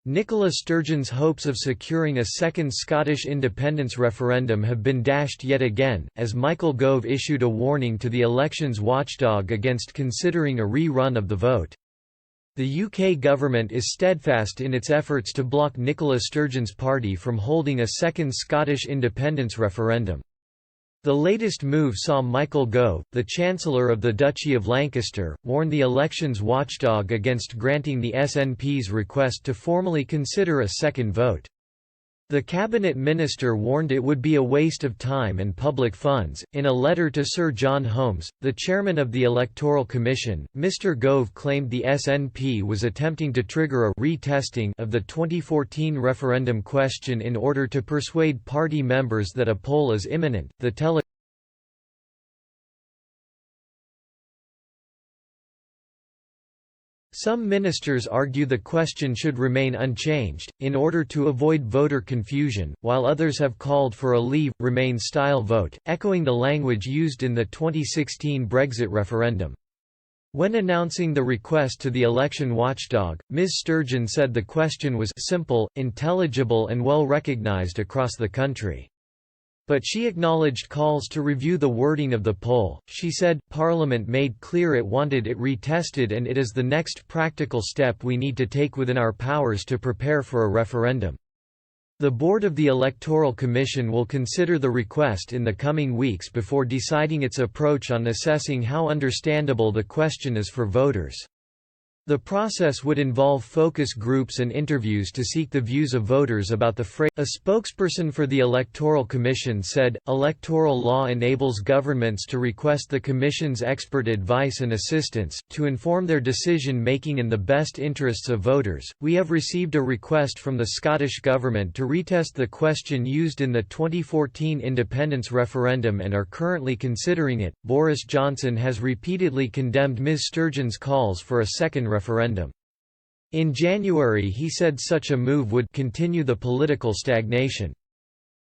Nicola Sturgeon's hopes of securing a second Scottish independence referendum have been dashed yet again, as Michael Gove issued a warning to the elections watchdog against considering a re-run of the vote. The UK government is steadfast in its efforts to block Nicola Sturgeon's party from holding a second Scottish independence referendum. The latest move saw Michael Gove, the Chancellor of the Duchy of Lancaster, warn the elections watchdog against granting the SNP's request to formally consider a second vote. The cabinet minister warned it would be a waste of time and public funds. In a letter to Sir John Holmes, the chairman of the Electoral Commission, Mr. Gove claimed the SNP was attempting to trigger a retesting of the 2014 referendum question in order to persuade party members that a poll is imminent. Some ministers argue the question should remain unchanged, in order to avoid voter confusion, while others have called for a Leave, Remain style vote, echoing the language used in the 2016 Brexit referendum. When announcing the request to the election watchdog, Ms. Sturgeon said the question was simple, intelligible and well recognised across the country. But she acknowledged calls to review the wording of the poll. She said, "Parliament made clear it wanted it retested and it is the next practical step we need to take within our powers to prepare for a referendum. The board of the Electoral Commission will consider the request in the coming weeks before deciding its approach on assessing how understandable the question is for voters." The process would involve focus groups and interviews to seek the views of voters about the phrase. A spokesperson for the Electoral Commission said, "Electoral law enables governments to request the Commission's expert advice and assistance, to inform their decision-making in the best interests of voters. We have received a request from the Scottish Government to retest the question used in the 2014 independence referendum and are currently considering it." Boris Johnson has repeatedly condemned Ms. Sturgeon's calls for a second referendum. In January he said such a move would continue the political stagnation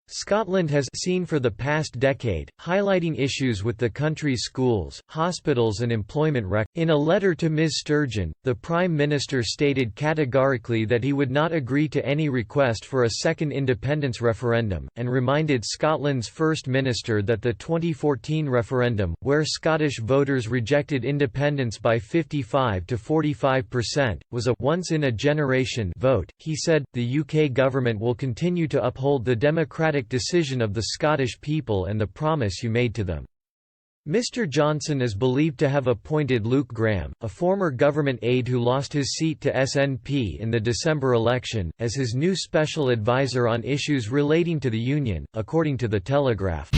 Scotland has seen for the past decade, highlighting issues with the country's schools, hospitals and employment In a letter to Ms. Sturgeon, the Prime Minister stated categorically that he would not agree to any request for a second independence referendum, and reminded Scotland's First Minister that the 2014 referendum, where Scottish voters rejected independence by 55 to 45%, was a once-in-a-generation vote. He said, "The UK government will continue to uphold the democratic decision of the Scottish people and the promise you made to them." Mr. Johnson is believed to have appointed Luke Graham, a former government aide who lost his seat to SNP in the December election, as his new special advisor on issues relating to the Union, according to The Telegraph.